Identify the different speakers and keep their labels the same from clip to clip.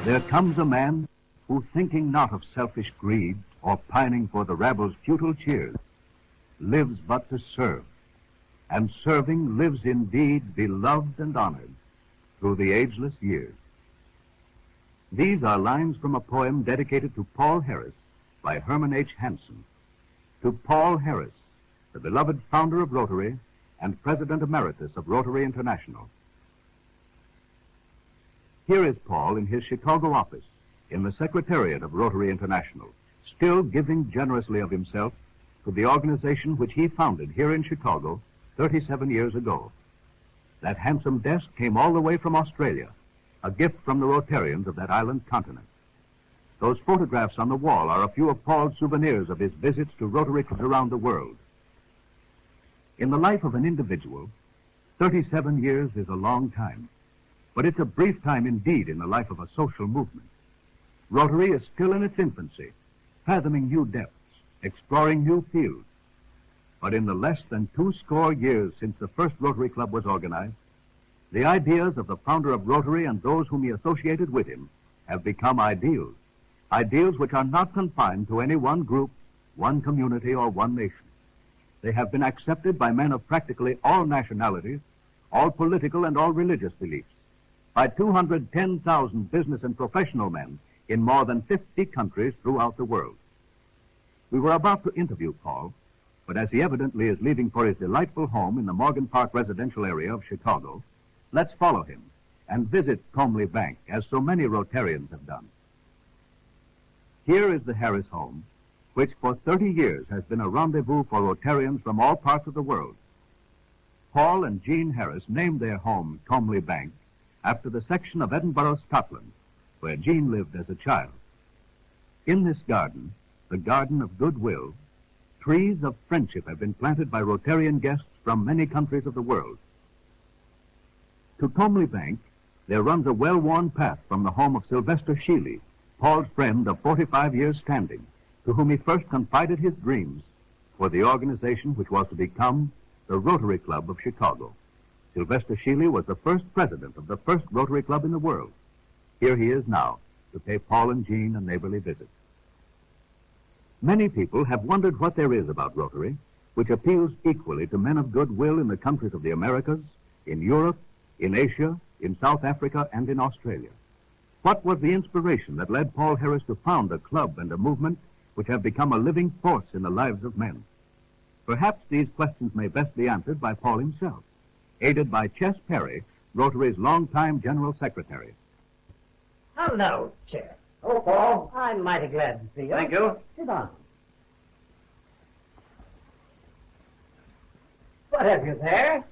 Speaker 1: There comes a man who, thinking not of selfish greed or pining for the rabble's futile cheers, lives but to serve, and serving lives indeed beloved and honored through the ageless years. These are lines from a poem dedicated to Paul Harris by Herman H. Hansen. To Paul Harris, the beloved founder of Rotary and President Emeritus of Rotary International. Here is Paul in his Chicago office in the Secretariat of Rotary International, still giving generously of himself to the organization which he founded here in Chicago 37 years ago. That handsome desk came all the way from Australia, a gift from the Rotarians of that island continent. Those photographs on the wall are a few of Paul's souvenirs of his visits to Rotary clubs around the world. In the life of an individual, 37 years is a long time, but it's a brief time indeed in the life of a social movement. Rotary is still in its infancy, fathoming new depths, exploring new fields. But in the less than 20 years since the first Rotary Club was organized, the ideas of the founder of Rotary and those whom he associated with him have become ideals, ideals which are not confined to any one group, one community, or one nation. They have been accepted by men of practically all nationalities, all political and all religious beliefs, by 210,000 business and professional men in more than 50 countries throughout the world. We were about to interview Paul, but as he evidently is leaving for his delightful home in the Morgan Park residential area of Chicago, let's follow him and visit Comely Bank, as so many Rotarians have done. Here is the Harris home, which for 30 years has been a rendezvous for Rotarians from all parts of the world. Paul and Jean Harris named their home Comely Bank after the section of Edinburgh, Scotland, where Jean lived as a child. In this garden, the Garden of Goodwill, trees of friendship have been planted by Rotarian guests from many countries of the world. To Comely Bank, there runs a well-worn path from the home of Sylvester Sheely, Paul's friend of 45 years standing, to whom he first confided his dreams for the organization which was to become the Rotary Club of Chicago. Sylvester Sheely was the first president of the first Rotary Club in the world. Here he is now to pay Paul and Jean a neighborly visit. Many people have wondered what there is about Rotary which appeals equally to men of goodwill in the countries of the Americas, in Europe, in Asia, in South Africa, and in Australia. What was the inspiration that led Paul Harris to found a club and a movement which have become a living force in the lives of men? Perhaps these questions may best be answered by Paul himself, aided by Chess Perry, Rotary's longtime General Secretary.
Speaker 2: Hello, Chair.
Speaker 3: Oh, Paul.
Speaker 2: I'm mighty glad to see you.
Speaker 3: Thank you.
Speaker 2: Sit down. What have you there?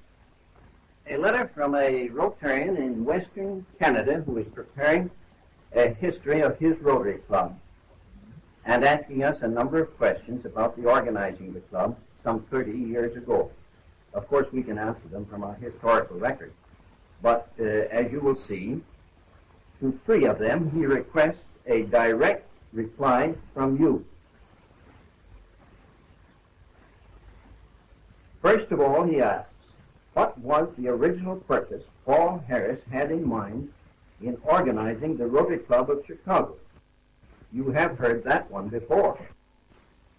Speaker 3: A letter from a Rotarian in Western Canada who is preparing a history of his Rotary Club and asking us a number of questions about the organizing of the club some 30 years ago. Of course, we can answer them from our historical record. But as you will see, to 3 of them, he requests a direct reply from you. First of all, he asks, what was the original purpose Paul Harris had in mind in organizing the Rotary Club of Chicago? You have heard that one before.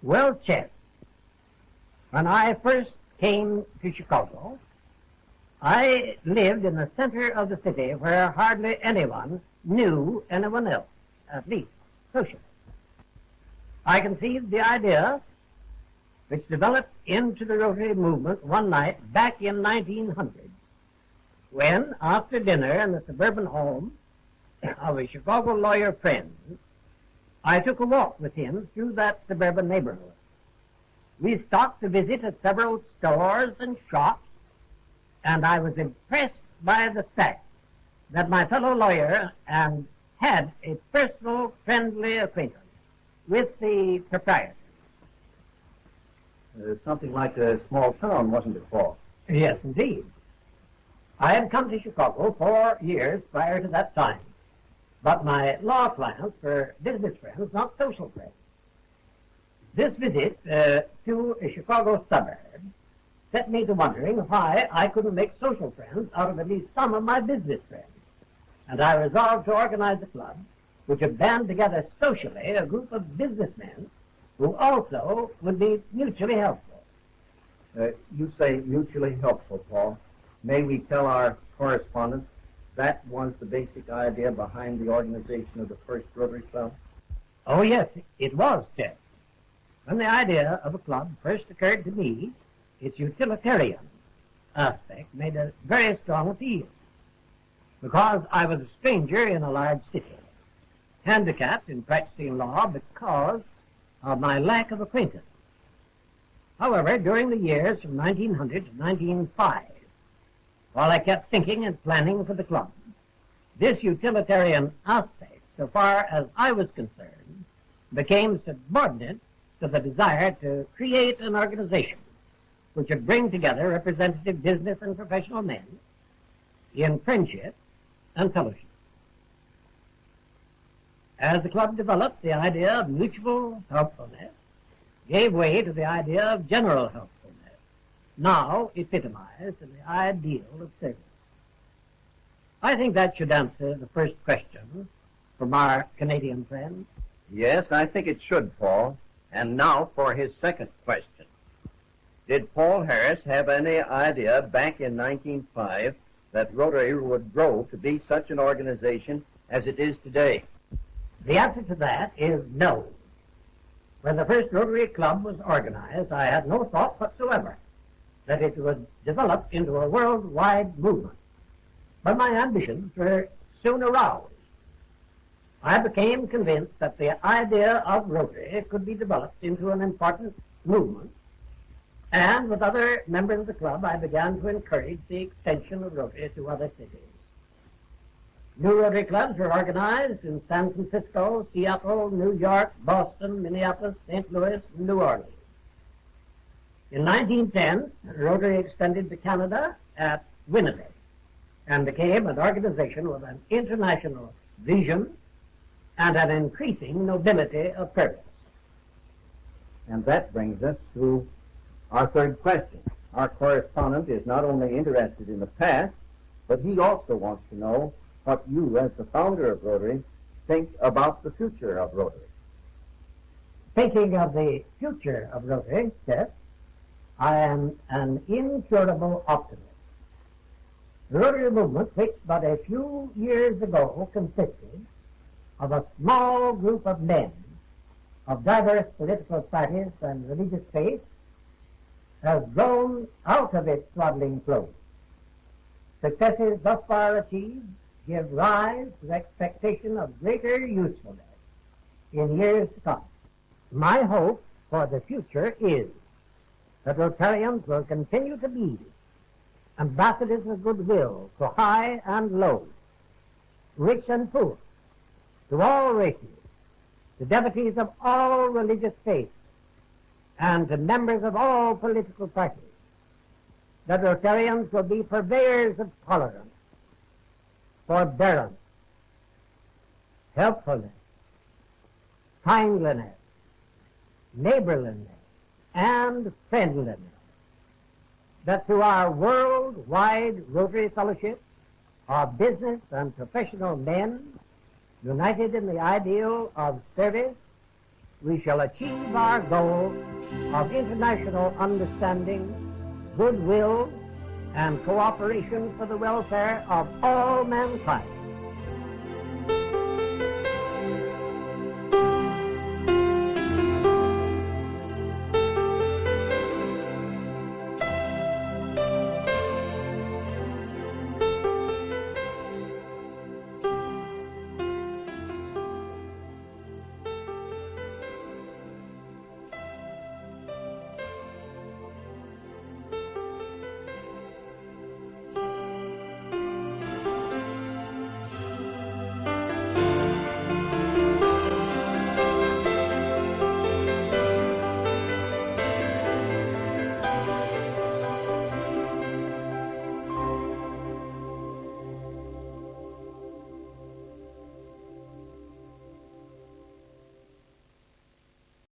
Speaker 2: Well, Chess, when I first came to Chicago, I lived in the center of the city where hardly anyone knew anyone else, at least socially. I conceived the idea, which developed into the Rotary movement one night back in 1900, when, after dinner in the suburban home of a Chicago lawyer friend, I took a walk with him through that suburban neighborhood. We stopped to visit at several stores and shops, and I was impressed by the fact that my fellow lawyer and had a personal, friendly acquaintance with the proprietor.
Speaker 3: Something like a small town, wasn't it, Paul?
Speaker 2: Yes, indeed. I had come to Chicago 4 years prior to that time, but my law clients were business friends, not social friends. This visit to a Chicago suburb set me to wondering why I couldn't make social friends out of at least some of my business friends, and I resolved to organize a club which would band together socially a group of businessmen who also would be mutually helpful.
Speaker 3: You say mutually helpful, Paul. May we tell our correspondents that was the basic idea behind the organization of the first Rotary Club?
Speaker 2: Oh, yes, it was, Chet. When the idea of a club first occurred to me, its utilitarian aspect made a very strong appeal. Because I was a stranger in a large city, handicapped in practicing law because of my lack of acquaintance. However, during the years from 1900 to 1905, while I kept thinking and planning for the club, this utilitarian aspect, so far as I was concerned, became subordinate to the desire to create an organization which would bring together representative business and professional men in friendship and fellowship. As the club developed, the idea of mutual helpfulness gave way to the idea of general helpfulness, now epitomized in the ideal of service. I think that should answer the first question from our Canadian friend.
Speaker 3: Yes, I think it should, Paul. And now for his second question. Did Paul Harris have any idea back in 1905 that Rotary would grow to be such an organization as it is today?
Speaker 2: The answer to that is no. When the first Rotary Club was organized, I had no thought whatsoever that it would develop into a worldwide movement. But my ambitions were soon aroused. I became convinced that the idea of Rotary could be developed into an important movement, and with other members of the club, I began to encourage the extension of Rotary to other cities. New Rotary clubs were organized in San Francisco, Seattle, New York, Boston, Minneapolis, St. Louis, and New Orleans. In 1910, Rotary extended to Canada at Winnipeg and became an organization with an international vision and an increasing nobility of purpose.
Speaker 3: And that brings us to our third question. Our correspondent is not only interested in the past, but he also wants to know what you, as the founder of Rotary, think about the future of Rotary.
Speaker 2: Thinking of the future of Rotary, Seth, I am an incurable optimist. The Rotary movement, which but a few years ago consisted of a small group of men of diverse political parties and religious faiths, has grown out of its swaddling clothes. Successes thus far achieved give rise to the expectation of greater usefulness in years to come. My hope for the future is that Rotarians will continue to be ambassadors of goodwill to high and low, rich and poor, to all races, to devotees of all religious faiths, and to members of all political parties. That Rotarians will be purveyors of tolerance, forbearance, helpfulness, kindliness, neighborliness, and friendliness. That through our worldwide Rotary Fellowship, our business and professional men, united in the ideal of service, we shall achieve our goal of international understanding, goodwill, and cooperation for the welfare of all mankind.